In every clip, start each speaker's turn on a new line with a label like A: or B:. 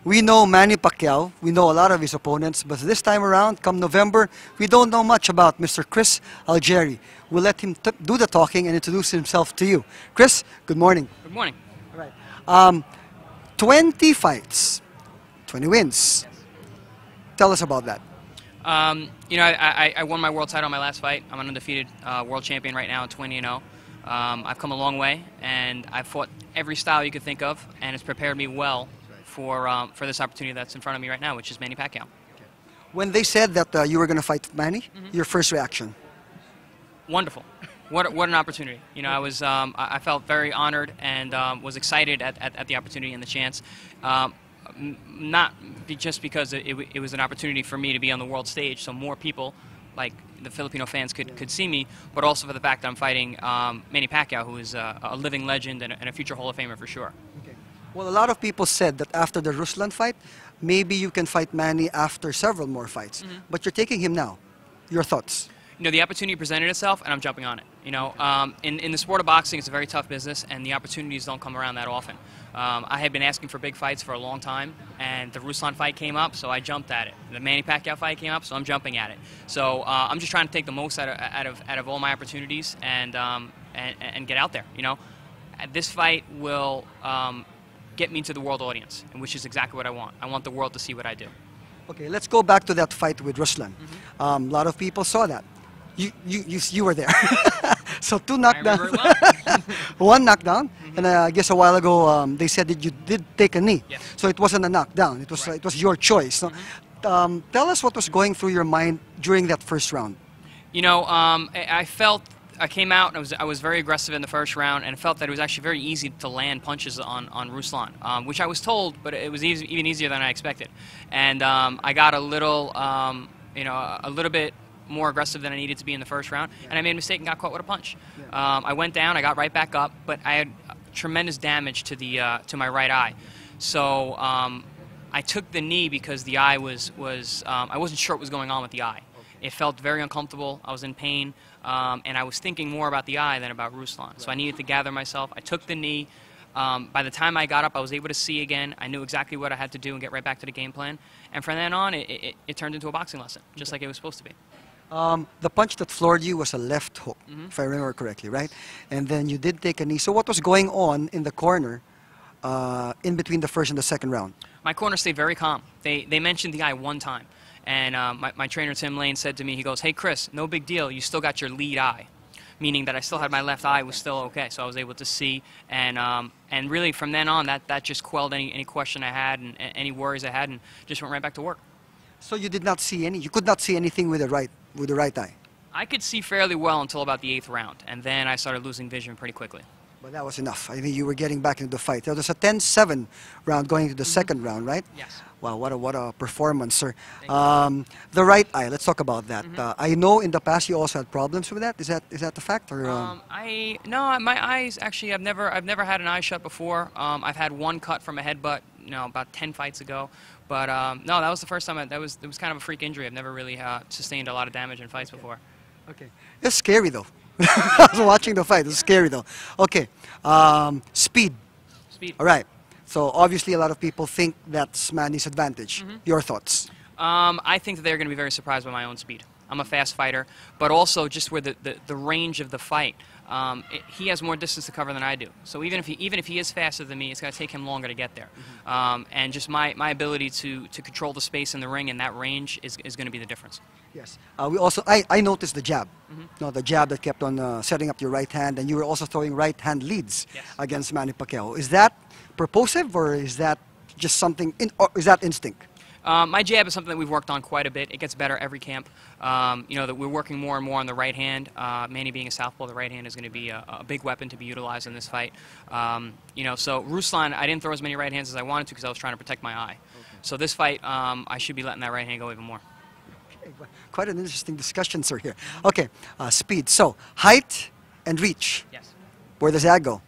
A: We know Manny Pacquiao. We know a lot of his opponents. But this time around, come November, we don't know much about Mr. Chris Algieri. We'll let him do the talking and introduce himself to you. Chris, good morning.
B: Good morning.
A: All right. 20 fights, 20 wins.
B: Yes.
A: Tell us about that.
B: You know, I won my world title in my last fight. I'm an undefeated world champion right now at 20-0. I've come a long way, and I've fought every style you could think of, and it's prepared me well for this opportunity that's in front of me right now, which is Manny Pacquiao.
A: When they said that you were going to fight Manny, your first reaction?
B: Wonderful. What an opportunity. You know, I felt very honored and was excited at the opportunity and the chance. Not just because it was an opportunity for me to be on the world stage, so more people, like the Filipino fans, could see me, but also for the fact that I'm fighting Manny Pacquiao, who is a living legend and a future Hall of Famer for sure.
A: Okay. Well, a lot of people said that after the Ruslan fight, maybe you can fight Manny after several more fights, but you're taking him now. Your thoughts?
B: You know, the opportunity presented itself, and I'm jumping on it. You know, in the sport of boxing, it's a very tough business, and the opportunities don't come around that often. I had been asking for big fights for a long time, and the Ruslan fight came up, so I jumped at it. The Manny Pacquiao fight came up, so I'm jumping at it. So I'm just trying to take the most out of all my opportunities and get out there. You know, this fight will get me to the world audience, which is exactly what I want. I want the world to see what I do.
A: Okay, let's go back to that fight with Ruslan. A lot of people saw that. You were there. So 2 knockdowns,
B: well.
A: 1 knockdown, and I guess a while ago they said that you did take a knee.
B: Yes.
A: So it wasn't a knockdown. It was
B: Right.
A: it was your choice. So, tell us what was going through your mind during that first round.
B: You know, I came out and I was very aggressive in the first round, and felt that it was actually very easy to land punches on Ruslan, which I was told, but it was even easier than I expected. And I got a little, you know, a little bit more aggressive than I needed to be in the first round, and I made a mistake and got caught with a punch. I went down, I got right back up, but I had tremendous damage to my right eye. So I took the knee because the eye was I wasn't sure what was going on with the eye. It felt very uncomfortable. I was in pain, and I was thinking more about the eye than about Ruslan. So I needed to gather myself. I took the knee. By the time I got up, I was able to see again. I knew exactly what I had to do and get right back to the game plan. And from then on, it turned into a boxing lesson, just like it was supposed to be.
A: The punch that floored you was a left hook, if I remember correctly, right? And then you did take a knee. So what was going on in the corner in between the first and the second round?
B: My corner stayed very calm. They mentioned the eye one time. And my trainer, Tim Lane, said to me, he goes, "Hey, Chris, no big deal. You still got your lead eye," meaning that I still had my left eye was still okay. So I was able to see. And really from then on, that just quelled any question I had and any worries I had, and just went right back to work.
A: So you did not see you could not see anything with the right eye?
B: I could see fairly well until about the 8th round, and then I started losing vision pretty quickly.
A: But that was enough. I think you were getting back into the fight. There was a 10-7 round going into the second round, right?
B: Yes.
A: Wow, what a performance, sir. The right eye, let's talk about that. I know in the past you also had problems with that. Is that the fact? Or,
B: No, my eyes, actually, I've never had an eye shut before. I've had one cut from a headbutt, you know, about 10 fights ago. But no, that was the first time. It was kind of a freak injury. I've never really sustained a lot of damage in fights before.
A: Okay. It's scary, though. I was watching the fight. It's scary, though. Okay. Speed.
B: Speed.
A: All right. So obviously a lot of people think that's Manny's advantage. Your thoughts?
B: I think that they're going to be very surprised by my own speed. I'm a fast fighter, but also just where the range of the fight. He has more distance to cover than I do. So even if he is faster than me, it's going to take him longer to get there. And just my ability to control the space in the ring and that range is going to be the difference.
A: Yes. We also I noticed the jab. No, the jab that kept on setting up your right hand, and you were also throwing right hand leads against Manny Pacquiao. Is that purposive, or is that just something? Or is that instinct?
B: My jab is something that we've worked on quite a bit. It gets better every camp. You know, that we're working more and more on the right hand. Manny being a southpaw, the right hand is going to be a big weapon to be utilized in this fight. You know, so Ruslan, I didn't throw as many right hands as I wanted to because I was trying to protect my eye. So this fight, I should be letting that right hand go even more.
A: Okay, quite an interesting discussion, sir, here. Okay, speed. So, height and reach.
B: Yes.
A: Where does that go?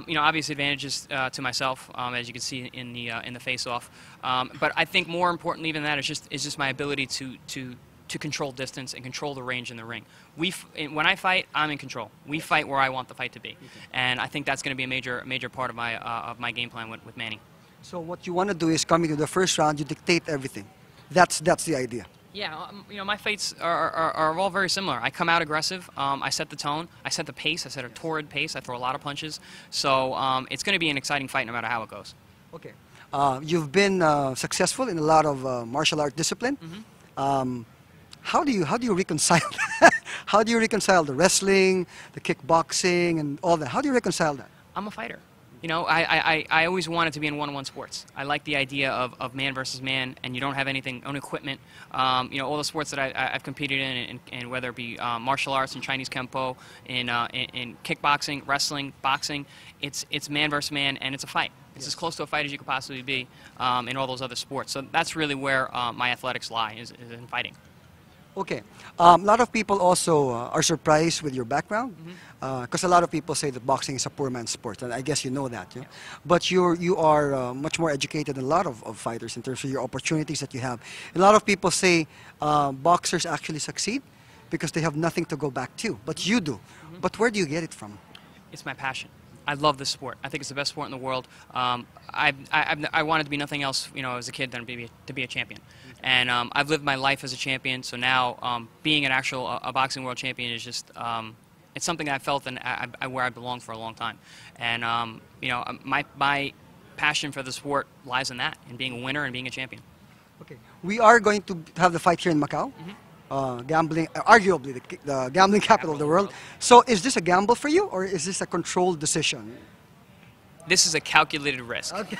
B: You know, obvious advantages to myself, as you can see in the face-off. But I think more importantly than that is just my ability to control distance and control the range in the ring. When I fight, I'm in control. We fight where I want the fight to be, and I think that's going to be a major part of my game plan with Manny.
A: So what you want to do is coming to the first round, you dictate everything. That's the idea.
B: Yeah, you know, my fights are all very similar. I come out aggressive. I set the tone. I set the pace. I set a torrid pace. I throw a lot of punches. So it's going to be an exciting fight no matter how it goes.
A: Okay. You've been successful in a lot of martial art discipline. How do you reconcile that? How do you reconcile the wrestling, the kickboxing, and all that? How do you reconcile that?
B: I'm a fighter. You know, I always wanted to be in one-on-one sports. I like the idea of man versus man, and you don't have anything, own equipment. You know, all the sports that I've competed in, and whether it be martial arts and Chinese Kempo, in kickboxing, wrestling, boxing, it's man versus man, and it's a fight. It's as close to a fight as you could possibly be in all those other sports. So that's really where my athletics lie, is in fighting.
A: Okay. A lot of people also are surprised with your background, because a lot of people say that boxing is a poor man's sport, and I guess you know that. Yeah? But you are much more educated than a lot of fighters in terms of your opportunities that you have. A lot of people say boxers actually succeed because they have nothing to go back to, but you do. But where do you get it from?
B: It's my passion. I love this sport. I think it's the best sport in the world. I wanted to be nothing else, you know, as a kid than to be a champion. And I've lived my life as a champion, so now being an actual boxing world champion is just, it's something I felt and where I belong for a long time. And, you know, my passion for the sport lies in that, in being a winner and being a champion.
A: Okay. We are going to have the fight here in Macau. Gambling, arguably the gambling capital of the world. So is this a gamble for you, or is this a controlled decision?
B: This is a calculated risk.
A: Okay.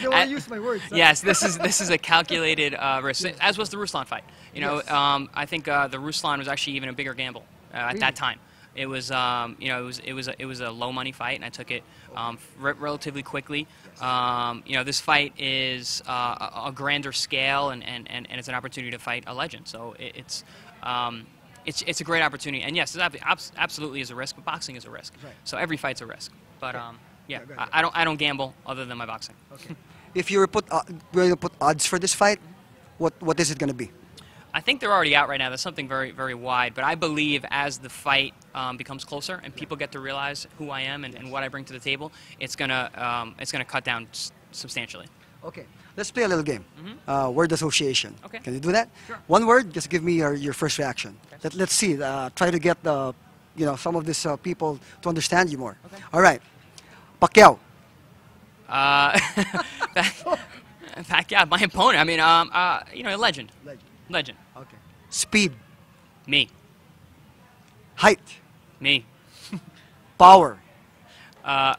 A: You want to use my words. Huh?
B: Yes, this is a calculated risk, as was the Ruslan fight. You know, I think the Ruslan was actually even a bigger gamble at that time. It was, you know, it was a low money fight, and I took it relatively quickly. You know, this fight is a grander scale, and it's an opportunity to fight a legend. So it's a great opportunity. And yes, it absolutely is a risk, but boxing is a risk.
A: Right.
B: So every fight's a risk. But yeah,
A: go ahead.
B: I don't gamble other than my boxing.
A: Okay. If you were going to put odds for this fight, what is it going to be?
B: I think they're already out right now. There's something very, very wide. But I believe as the fight becomes closer and people get to realize who I am and what I bring to the table, it's gonna cut down substantially.
A: Okay. Let's play a little game. Word association.
B: Okay.
A: Can you do that?
B: Sure.
A: One word. Just give me your first reaction.
B: Okay.
A: Let's see. Try to get you know, some of these people to understand you more. Okay. All right. Pacquiao.
B: Pacquiao, my opponent. I mean, you know, a legend. Legend.
A: Okay. Speed.
B: Me.
A: Height.
B: Me.
A: Power.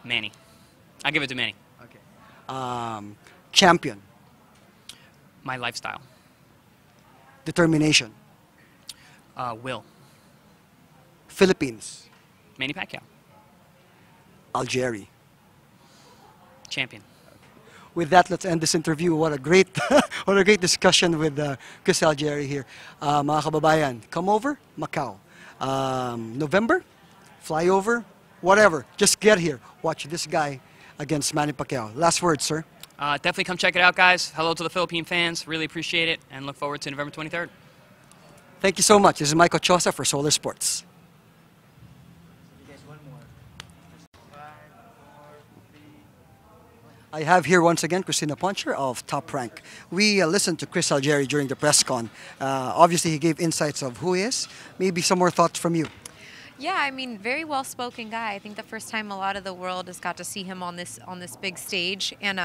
B: Manny. I give it to Manny.
A: Okay. Champion.
B: My lifestyle.
A: Determination.
B: Will.
A: Philippines.
B: Manny Pacquiao.
A: Algieri.
B: Champion.
A: With that, let's end this interview. What a great, what a great discussion with Chris Algieri here. Mga kababayan, come over, Macau. November, fly over, whatever. Just get here. Watch this guy against Manny Pacquiao. Last word, sir.
B: Definitely come check it out, guys. Hello to the Philippine fans. Really appreciate it, and look forward to November 23rd.
A: Thank you so much. This is Mike Ochosa for Solar Sports. I have here once again Christina Poncher of Top Rank. We listened to Chris Algieri during the press con. Obviously, he gave insights of who he is. Maybe some more thoughts from you.
C: Yeah, I mean, very well-spoken guy. I think the first time a lot of the world has got to see him on this big stage, and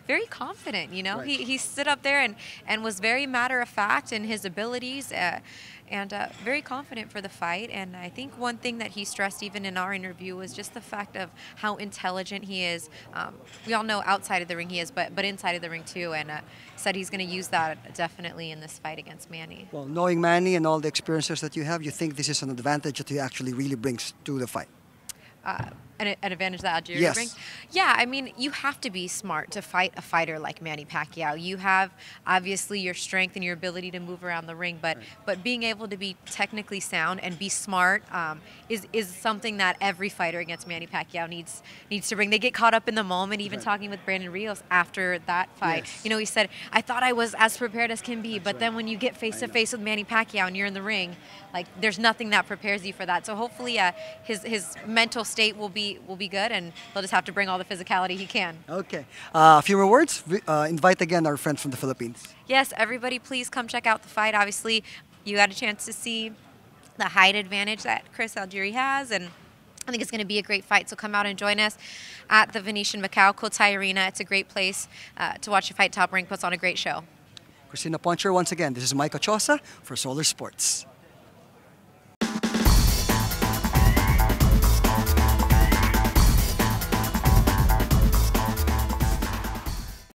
C: very confident. You know,
A: Right.
C: he stood up there and was very matter-of-fact in his abilities. And very confident for the fight. And I think one thing that he stressed even in our interview was just the fact of how intelligent he is. We all know outside of the ring he is, but inside of the ring too. And said he's going to use that definitely in this fight against Manny.
A: Well, knowing Manny and all the experiences that you have, you think this is an advantage that he actually really brings to the fight?
C: An advantage that Algieri
A: Yes.
C: brings? Yeah, I mean, you have to be smart to fight a fighter like Manny Pacquiao. You have, obviously, your strength and your ability to move around the ring, but being able to be technically sound and be smart is something that every fighter against Manny Pacquiao needs to bring. They get caught up in the moment, even talking with Brandon Rios after that fight.
A: Yes.
C: You know, he said, I thought I was as prepared as can be, but then when you get face-to-face with Manny Pacquiao and you're in the ring, like, there's nothing that prepares you for that. So hopefully his mental state will be be good, and he'll just have to bring all the physicality he can.
A: Okay. A few more words. Invite again our friends from the Philippines.
C: Yes, everybody, please come check out the fight. Obviously, you got a chance to see the height advantage that Chris Algieri has, and I think it's going to be a great fight. So come out and join us at the Venetian Macau Cotai Arena. It's a great place to watch a fight. Top Rank puts on a great show.
A: Christina Poncher, once again, this is Mike Ochosa for Solar Sports.